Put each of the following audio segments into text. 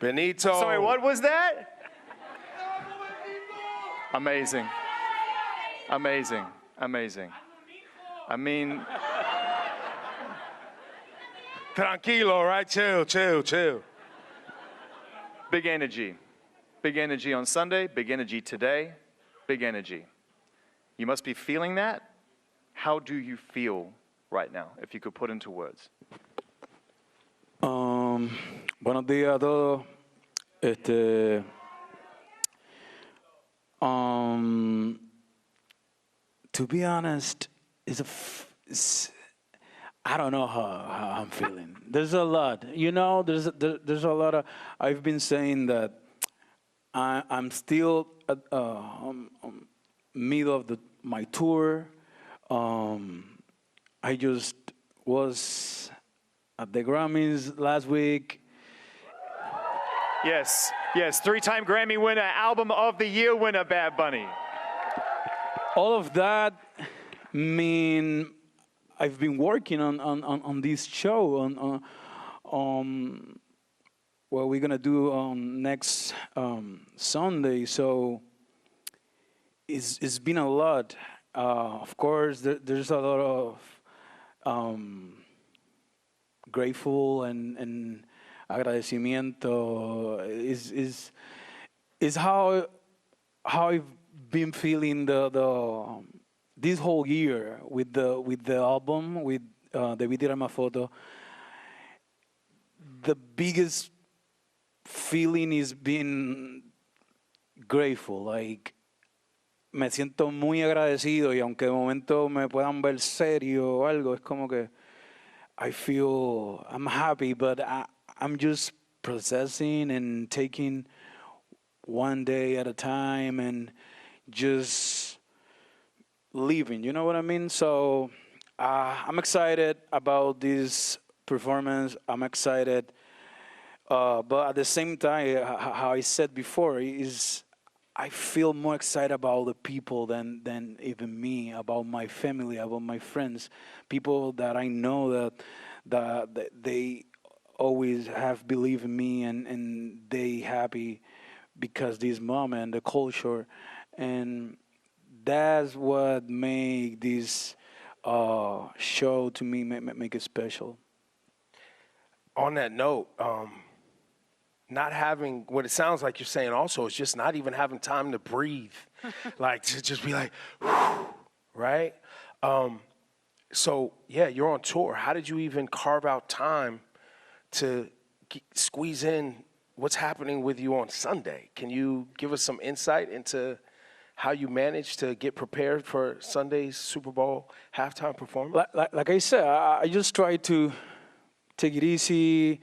Benito. Sorry, what was that? Amazing. Amazing. Amazing. I mean... Tranquilo, right? Chill, chill, chill. Big energy. Big energy on Sunday, big energy today, big energy. You must be feeling that. How do you feel right now, if you could put into words? Buenos días a todos. To be honest, I don't know how I'm feeling. There's a lot, there's a lot of, I've been saying that I'm still at middle of my tour. I just was at the Grammys last week. Yes, three-time Grammy winner, Album of the Year winner, Bad Bunny. All of that mean I've been working on this show on what we're gonna do on next Sunday. So it's been a lot. Of course, there's a lot of grateful and agradecimiento. Is how I've been feeling this whole year with the album, with Debí Tirar Más Foto. The biggest feeling is being grateful. Like, me siento muy agradecido, y aunque de momento me puedan ver serio o algo, es como que I'm happy, but I'm just processing and taking one day at a time and just living, you know what I mean? So I'm excited about this performance. I'm excited, but at the same time, how I said before, is I feel more excited about the people than even me, about my family, about my friends, people that I know that they always have believed in me, and they happy because this moment, the culture, and that's what make this show to me make it special. On that note, not having, what it sounds like you're saying also is just not even having time to breathe, like to just be like, whew, right? So yeah, you're on tour. How did you even carve out time to squeeze in what's happening with you on Sunday? Can you give us some insight into how you managed to get prepared for Sunday's Super Bowl halftime performance? Like I said, I just try to take it easy,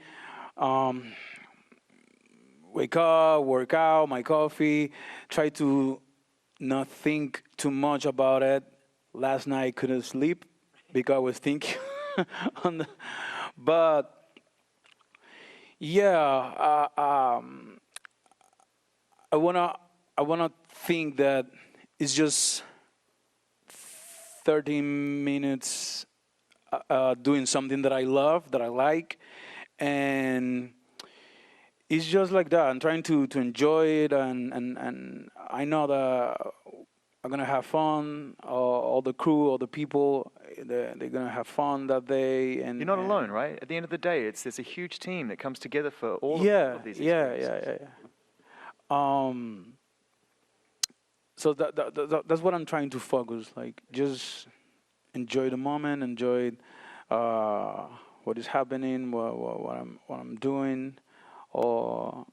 wake up, work out, my coffee, try to not think too much about it. Last night I couldn't sleep because I was thinking but yeah, I wanna think that it's just 13 minutes doing something that I love, that I like, and it's just like that. I'm trying to enjoy it, and I know that I'm gonna have fun. All the crew, all the people, they're gonna have fun that day. And you're not alone, right? At the end of the day, there's a huge team that comes together for all of these experiences. Yeah. So that's what I'm trying to focus. Like, just enjoy the moment, enjoy what is happening, what I'm doing, or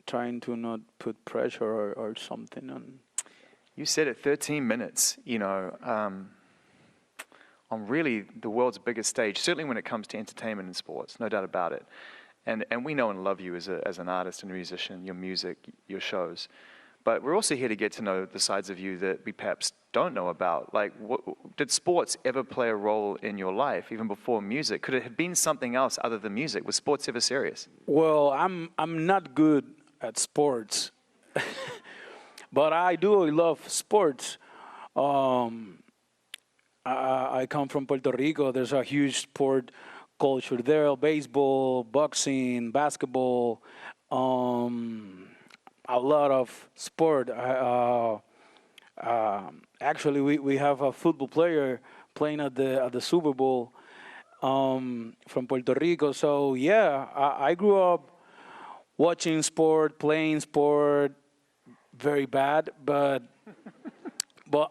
trying to not put pressure or something on. You said it, 13 minutes, on really the world's biggest stage, certainly when it comes to entertainment and sports, no doubt about it. And we know and love you as an artist and a musician, your music, your shows. But we're also here to get to know the sides of you that we perhaps don't know about. Like, did sports ever play a role in your life, even before music? Could it have been something else other than music? Was sports ever serious? Well, I'm not good at sports, but I do love sports. I come from Puerto Rico. There's a huge sport culture there: baseball, boxing, basketball, a lot of sport. Actually, we have a football player playing at the Super Bowl from Puerto Rico. So yeah, I grew up watching sport, playing sport, very bad, but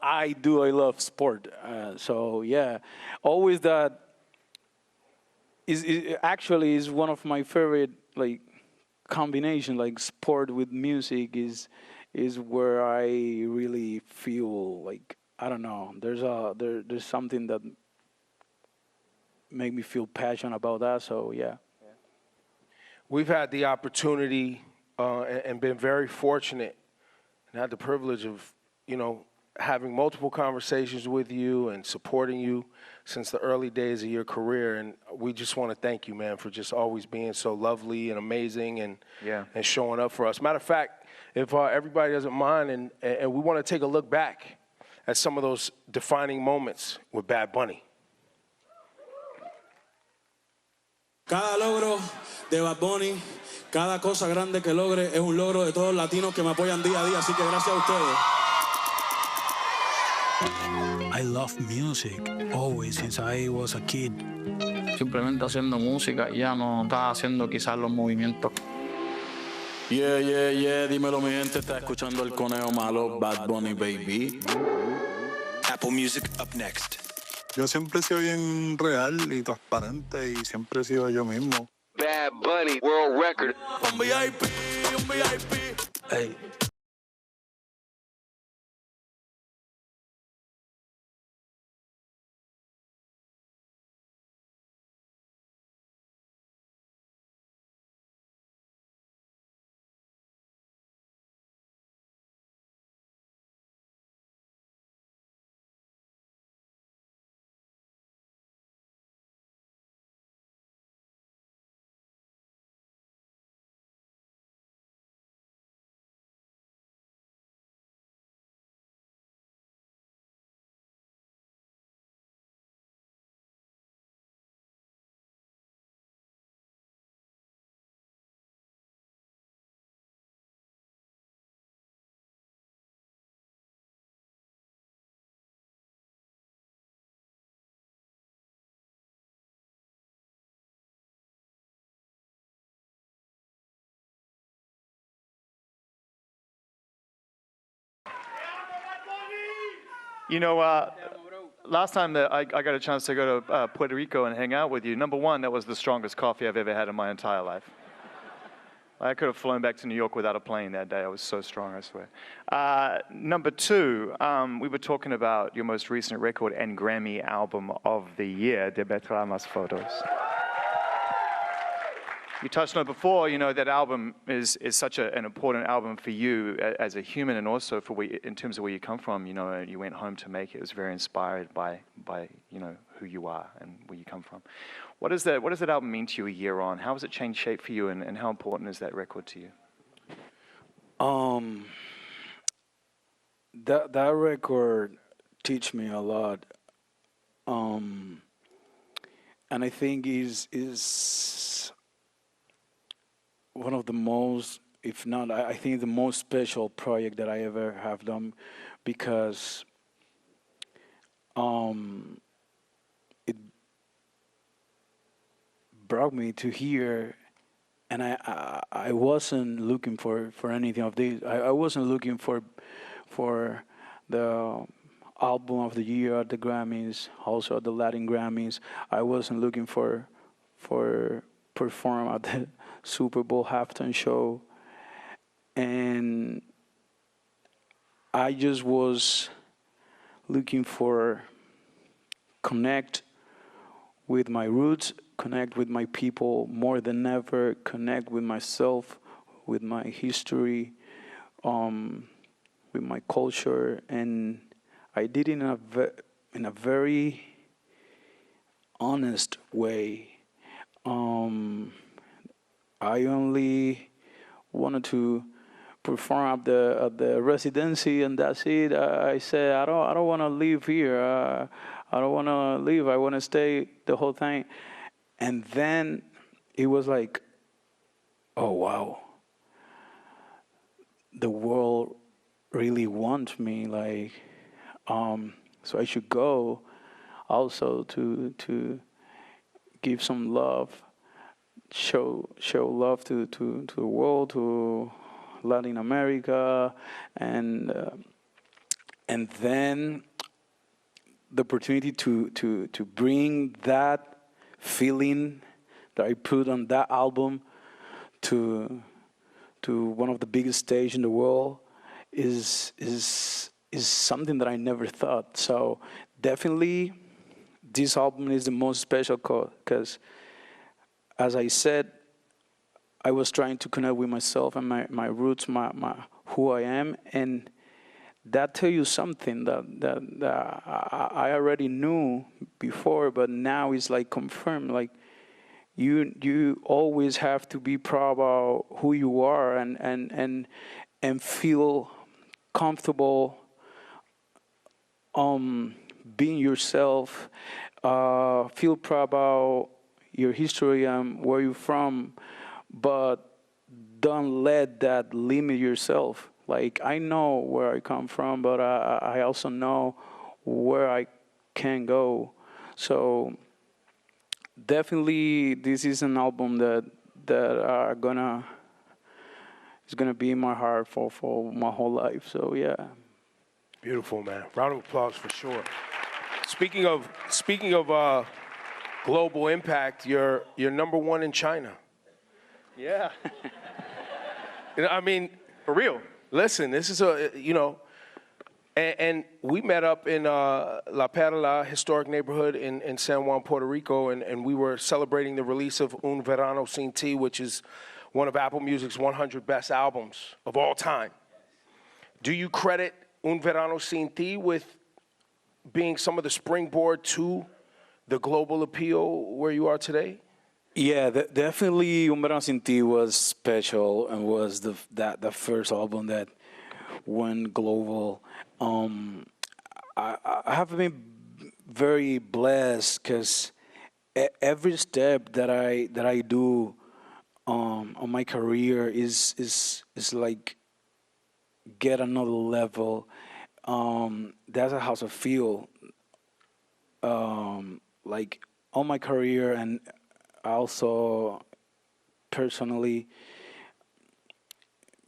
I love sport. So yeah, always that is actually is one of my favorite like combination, like sport with music is where I really feel like, I don't know, there's something that make me feel passionate about that. So yeah. We've had the opportunity and been very fortunate and had the privilege of, having multiple conversations with you and supporting you since the early days of your career. And we just want to thank you, man, for just always being so lovely and amazing and showing up for us. Matter of fact, if everybody doesn't mind, and we want to take a look back at some of those defining moments with Bad Bunny. Cada logro de Bad Bunny, cada cosa grande que logre es un logro de todos los latinos que me apoyan día a día, así que gracias a ustedes. I love music always since I was a kid. Simplemente haciendo música y ya no estaba haciendo quizás los movimientos. Yeah, yeah, yeah, dímelo mi gente, está escuchando el conejo malo, Bad Bunny, baby. Apple Music up next. Yo siempre he sido bien real y transparente y siempre he sido yo mismo. Bad Bunny, world record. Un VIP, un VIP. Hey. Last time that I got a chance to go to Puerto Rico and hang out with you, number one, that was the strongest coffee I've ever had in my entire life. I could have flown back to New York without a plane that day. I was so strong, I swear. Number two, we were talking about your most recent record and Grammy album of the year, De Betra Más Fotos. You touched on it before, that album is such an important album for you as a human, and also for in terms of where you come from. You went home to make it. It was very inspired by who you are and where you come from. What does that album mean to you a year on? How has it changed shape for you, and how important is that record to you? That record teach me a lot, and I think is one of the most, if not, I think the most special project that I ever have done, because it brought me to here, and I wasn't looking for anything of this. I wasn't looking for the album of the year at the Grammys, also at the Latin Grammys. I wasn't looking for perform at the Super Bowl halftime show, and I just was looking for connect with my roots, connect with my people more than ever, connect with myself, with my history, with my culture, and I did it in a very honest way. I only wanted to perform at the residency, and that's it. I said I don't want to leave here. I don't want to leave. I want to stay the whole time. And then it was like, oh, wow. The world really wants me, like, so I should go also to give some love, show love to the world, to Latin America, and then the opportunity to bring that feeling that I put on that album to one of the biggest stage in the world is something that I never thought. So definitely this album is the most special because, as I said, I was trying to connect with myself and my roots, my who I am, and that tell you something that I already knew before, but now it's like confirmed. Like you always have to be proud about who you are and feel comfortable being yourself. Feel proud about your history and where you're from, but don't let that limit yourself. Like, I know where I come from, but I also know where I can go. So definitely this is an album that is gonna be in my heart for my whole life. So yeah. Beautiful, man. Round of applause for sure. Speaking of global impact, you're number one in China. Yeah. I mean, For real. listen, this is and we met up in La Perla historic neighborhood in San Juan, Puerto Rico, and we were celebrating the release of Un Verano Sin Ti, which is one of Apple Music's 100 best albums of all time. Do you credit Un Verano Sin Ti with being some of the springboard to the global appeal where you are today? Yeah, definitely Un Verano Sin Ti was special and was the first album that went global. I have been very blessed because every step that I do on my career is like get another level. That's how I feel. Like on my career and also personally.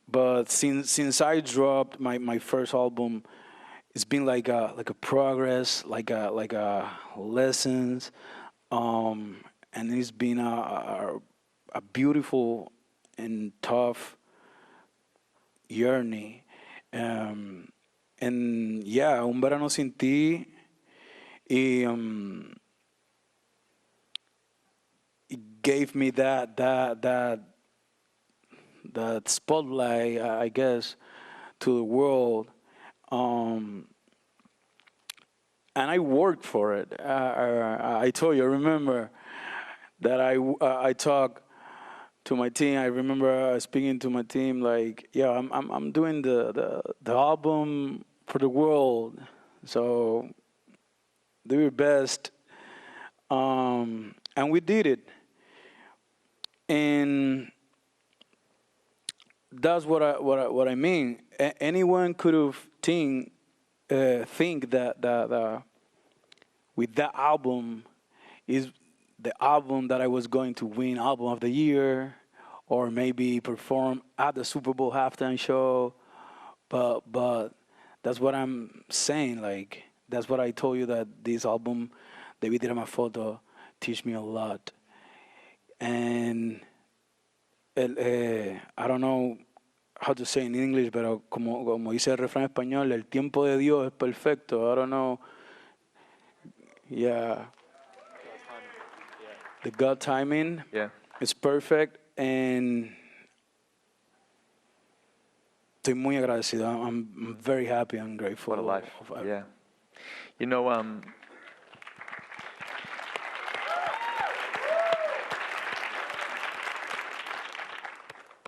But since I dropped my first album, it's been like a progress, like a lessons, and it's been a beautiful and tough journey. And yeah, Un Verano Sin Ti, it gave me that spotlight, I guess, to the world. And I worked for it. I told you, I remember that I talked to my team. I remember speaking to my team like, yeah, I'm doing the album for the world. So do your best. And we did it. And that's what I mean. Anyone could have think that with that album is the album that I was going to win Album of the Year, or maybe perform at the Super Bowl halftime show. But that's what I'm saying. Like, that's what I told you, that this album, Debí Tirar Más Foto, teach me a lot. And I don't know how to say in English, pero como dice el refrán español, el tiempo de Dios es perfecto. I don't know. Yeah. The God timing is perfect, and estoy muy agradecido. I'm very happy and grateful. What a life. Yeah. You know,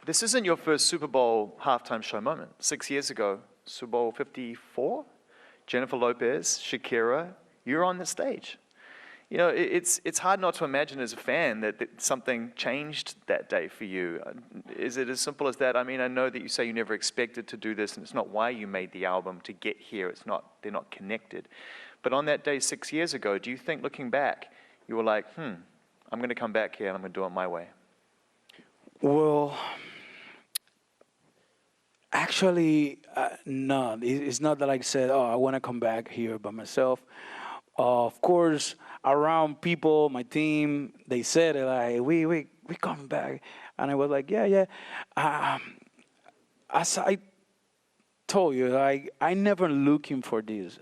this isn't your first Super Bowl halftime show moment. 6 years ago, Super Bowl 54, Jennifer Lopez, Shakira, you're on the stage. You know, it's hard not to imagine as a fan that something changed that day for you. Is it as simple as that? I mean, I know that you say you never expected to do this, and it's not why you made the album to get here. They're not connected. But on that day 6 years ago, do you think, looking back, you were like, I'm going to come back here and I'm going to do it my way? Well, actually, no. It's not that I said, I want to come back here by myself. Of course, around people, my team, they said it like, we coming back. And I was like, yeah. As I told you, I never looking for this.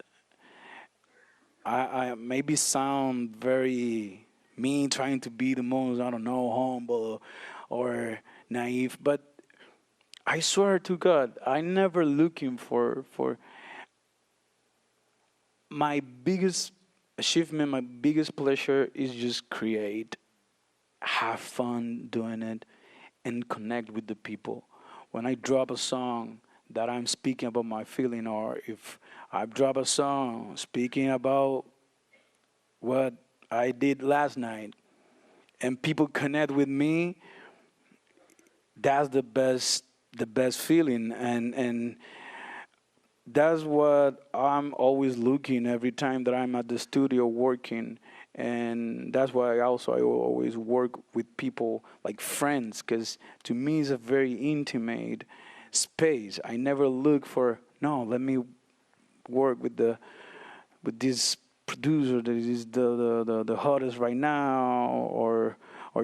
I maybe sound very mean, trying to be the most, I don't know, humble or naive, but I swear to God, I never looking for my biggest achievement, my biggest pleasure is just create, have fun doing it, and connect with the people. When I drop a song that I'm speaking about my feeling, or if I drop a song speaking about what I did last night, and people connect with me, that's the best feeling, and that's what I'm always looking every time that I'm at the studio working. And that's why I always work with people like friends, because to me it's a very intimate space. I never look for, let me work with this producer that is the hottest right now, or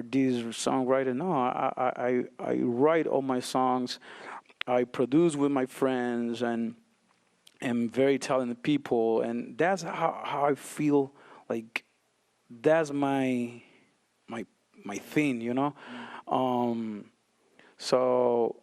this songwriter. No, I write all my songs. I produce with my friends and very talented people, and that's how I feel like that's my thing, you know. So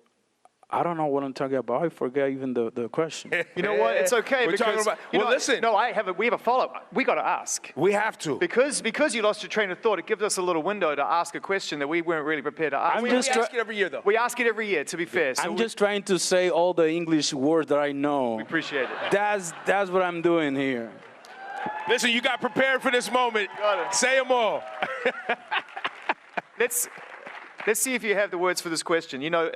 I don't know what I'm talking about. I forget even the question. You know what? It's okay. We're talking about. Well, listen. No, we have a follow-up. We got to ask. We have to. Because you lost your train of thought, it gives us a little window to ask a question that we weren't really prepared to ask. We ask it every year, though. We ask it every year, to be fair. So I'm just trying to say all the English words that I know. We appreciate it. That's what I'm doing here. Listen, you got prepared for this moment. Say them all. Let's see if you have the words for this question. You know,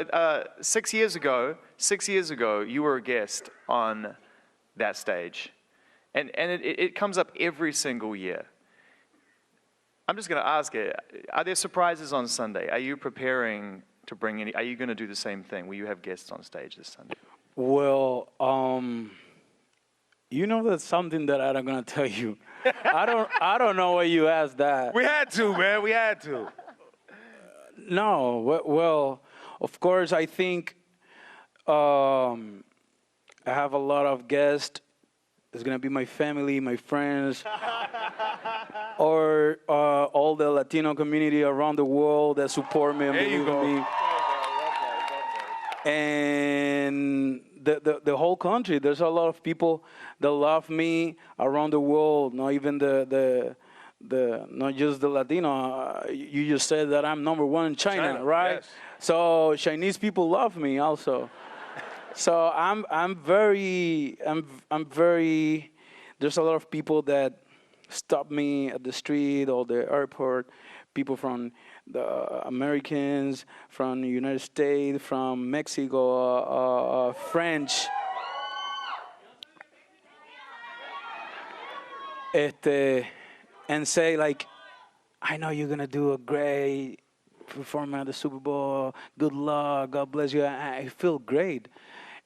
6 years ago, you were a guest on that stage. And it comes up every single year. I'm just going to ask it, are there surprises on Sunday? Are you preparing to bring any, are you going to do the same thing? Will you have guests on stage this Sunday? Well, you know that's something that I'm going to tell you. I don't know why you asked that. We had to, man. We had to. No, well, of course, I think I have a lot of guests. It's going to be my family, my friends, or all the Latino community around the world that support me and believe in me. And the whole country, there's a lot of people that love me around the world, not even not just the Latino. You just said that I'm number one in China, right? Yes. So Chinese people love me also. So I'm very. There's a lot of people that stop me at the street or the airport. People from the Americans, from the United States, from Mexico, French. And say like, I know you're gonna do a great performance at the Super Bowl. Good luck. God bless you. I feel great.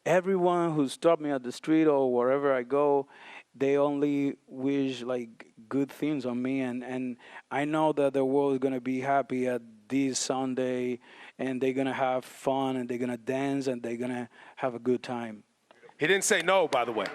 Everyone who stopped me at the street or wherever I go, they only wish like good things on me, and I know that the world is gonna be happy at this Sunday, and they're gonna have fun, and they're gonna dance, and they're gonna have a good time. He didn't say no, by the way.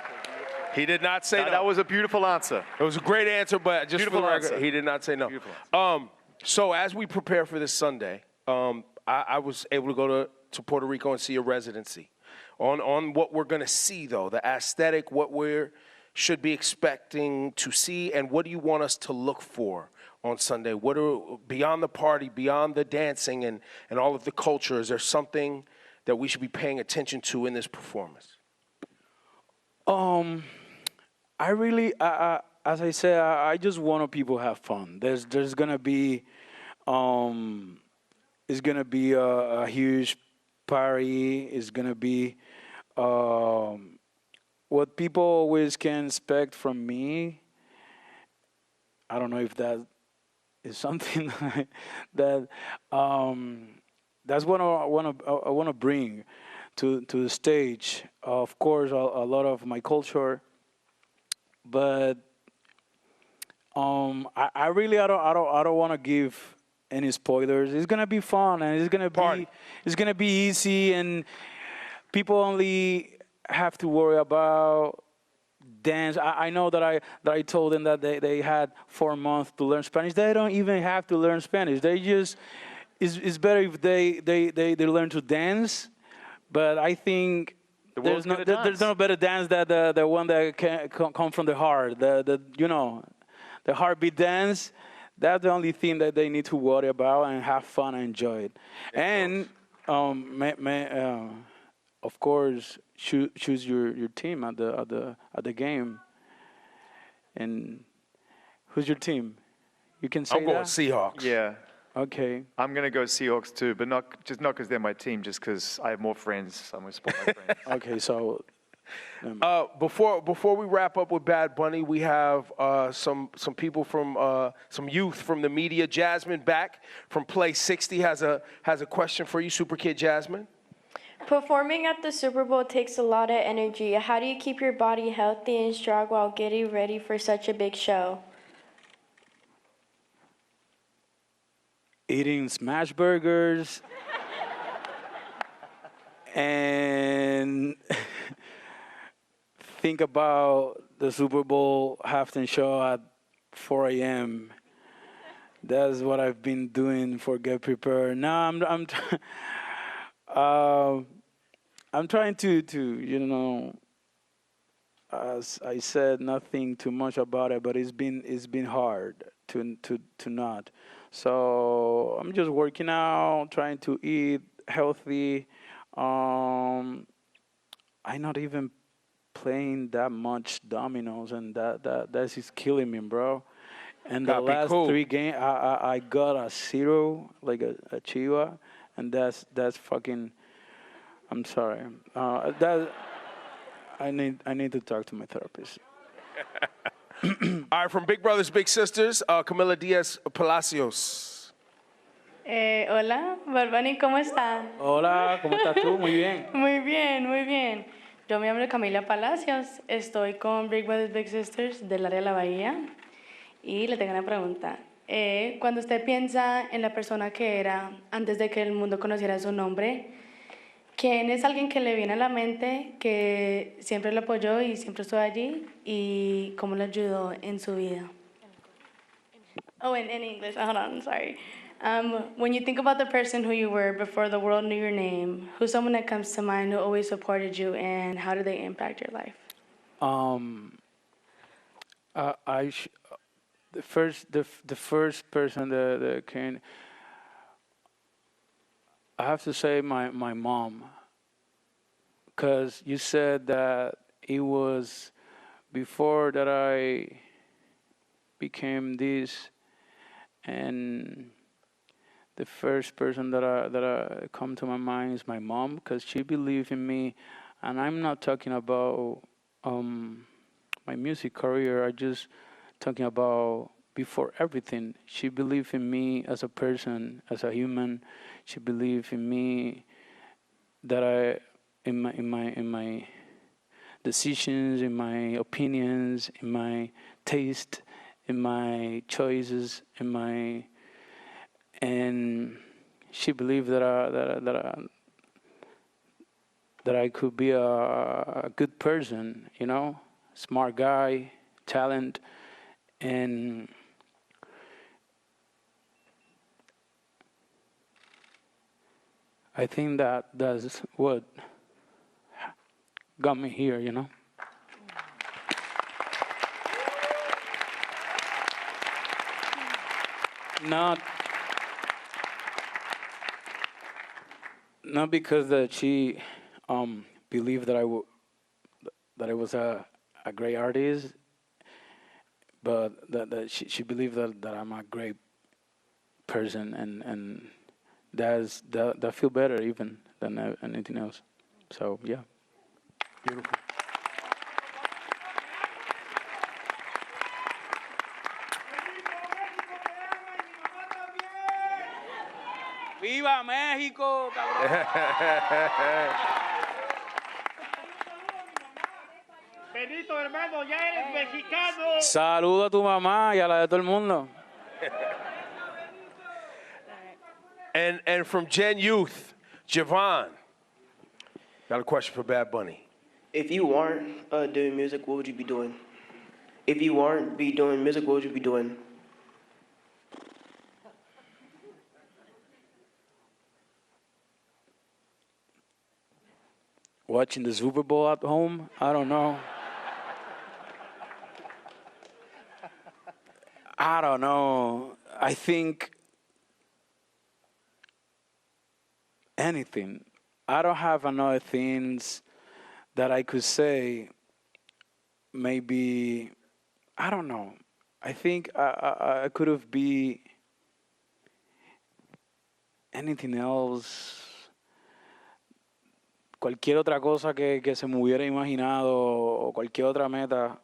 He did not say no. That was a beautiful answer. It was a great answer, but just beautiful for the record, answer. he did not say no. Beautiful. So as we prepare for this Sunday, I was able to go to Puerto Rico and see a residency on what we're going to see, though, the aesthetic, what we should be expecting to see, and what do you want us to look for on Sunday? What are, beyond the party, beyond the dancing and all of the culture, is there something that we should be paying attention to in this performance? I as I said, I just want people to have fun. There's gonna be, it's gonna be a huge party. It's gonna be what people always can expect from me. I don't know if that is something that that's what I want to bring to the stage. Of course, a lot of my culture, but I really I don't want to give any spoilers. It's gonna be fun and it's gonna be easy, and people only have to worry about dance. I know that I told them that they had 4 months to learn Spanish. They don't even have to learn Spanish. They just it's better if they learn to dance. But I think there's no better dance than the one that can come from the heart. The heartbeat dance. That's the only thing that they need to worry about and have fun and enjoy it. And of course, choose your team at the game. And who's your team? You can say I'm going that? Seahawks. Yeah. Okay. I'm going to go Seahawks too, but not because they're my team, just because I have more friends. I'm going to support my friends. Okay, so Before we wrap up with Bad Bunny, we have some people from some youth from the media. Jasmine back from Play 60 has a question for you, Super Kid Jasmine. Performing at the Super Bowl takes a lot of energy. How do you keep your body healthy and strong while getting ready for such a big show? Eating smash burgers and think about the Super Bowl halftime show at 4 a.m. That's what I've been doing for Get Prepared. Now I'm trying to as I said, nothing too much about it, but it's been hard to not. So I'm just working out, trying to eat healthy. I'm not even playing that much dominoes, and that is killing me, bro. And the last 3 games, I got a 0, like a chiva, and that's fucking. I'm sorry. That I need to talk to my therapist. All right, from Big Brothers Big Sisters, Camila Diaz Palacios. Hola, Barbani, ¿cómo está? Hola, ¿cómo estás tú? Muy bien. Muy bien, muy bien. Yo me llamo Camila Palacios, estoy con Big Brothers Big Sisters del área de la Bahía y le tengo una pregunta. Cuando usted piensa en la persona que era antes de que el mundo conociera su nombre, ¿quién es alguien que le viene a la mente que siempre lo apoyó y siempre estuvo allí y cómo le ayudó en su vida? Oh, in English. Hold on, sorry. When you think about the person who you were before the world knew your name, who's someone that comes to mind who always supported you, and how did they impact your life? The first person that came, I have to say my mom, because you said that it was before that I became this, and the first person that I come to my mind is my mom, because she believed in me, and I'm not talking about my music career. I just talking about before everything. She believed in me as a person, as a human. She believed in me that in my decisions, in my opinions, in my taste, in my choices, and she believed that I could be a good person, smart guy, talent, and I think that's what got me here, Not because that she believed that I was a great artist, but that she believes that I'm a great person, and that feel better even than anything else. So yeah. Beautiful. ¡Viva México, cabrón! Benito, hermano, ya eres mexicano. Saludo a tu mamá y a la de todo el mundo. And from Gen Youth, Javon, got a question for Bad Bunny. If you weren't doing music, what would you be doing? If you weren't doing music, what would you be doing? Watching the Super Bowl at home? I don't know. I don't know. I think anything. I don't have another things that I could say. Maybe, I don't know. I think I could have been anything else. Cualquier otra cosa que se me hubiera imaginado o cualquier otra meta.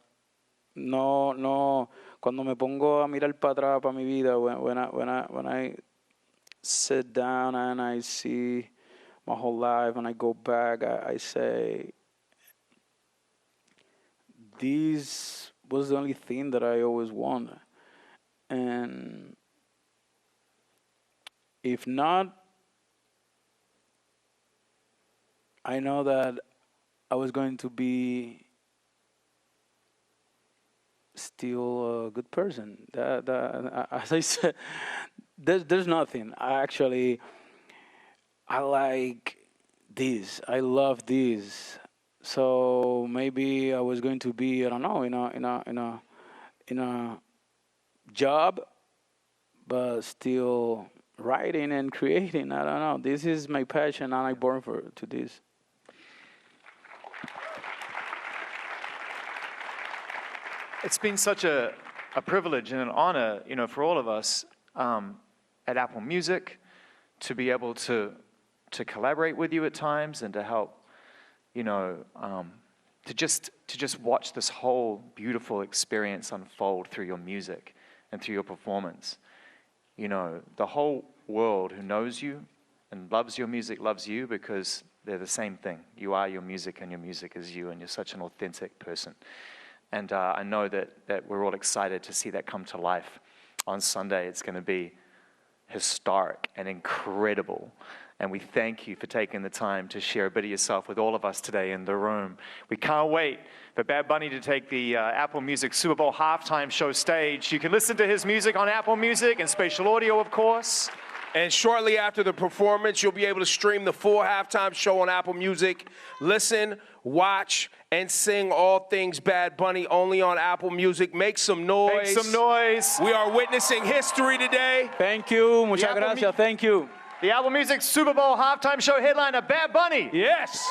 No. Cuando me pongo a mirar para atrás para mi vida, when I sit down and I see my whole life and I go back, I say, this was the only thing that I always wanted. And if not, I know that I was going to be still a good person. As I said, there's nothing. I like this. I love this. So maybe I was going to be, I don't know, in a job, but still writing and creating. I don't know. This is my passion, and I'm born to this. It's been such a privilege and an honor, for all of us at Apple Music to be able to collaborate with you at times and to help, to just watch this whole beautiful experience unfold through your music and through your performance. The whole world who knows you and loves your music loves you because they're the same thing. You are your music and your music is you, and you're such an authentic person. And I know that we're all excited to see that come to life on Sunday. It's going to be historic and incredible. And we thank you for taking the time to share a bit of yourself with all of us today in the room. We can't wait for Bad Bunny to take the Apple Music Super Bowl halftime show stage. You can listen to his music on Apple Music and spatial audio, of course. And shortly after the performance, you'll be able to stream the full halftime show on Apple Music. Listen, watch, and sing all things Bad Bunny only on Apple Music. Make some noise. Make some noise. We are witnessing history today. Thank you. Muchas gracias. Thank you. The Apple Music Super Bowl halftime show headliner, Bad Bunny. Yes.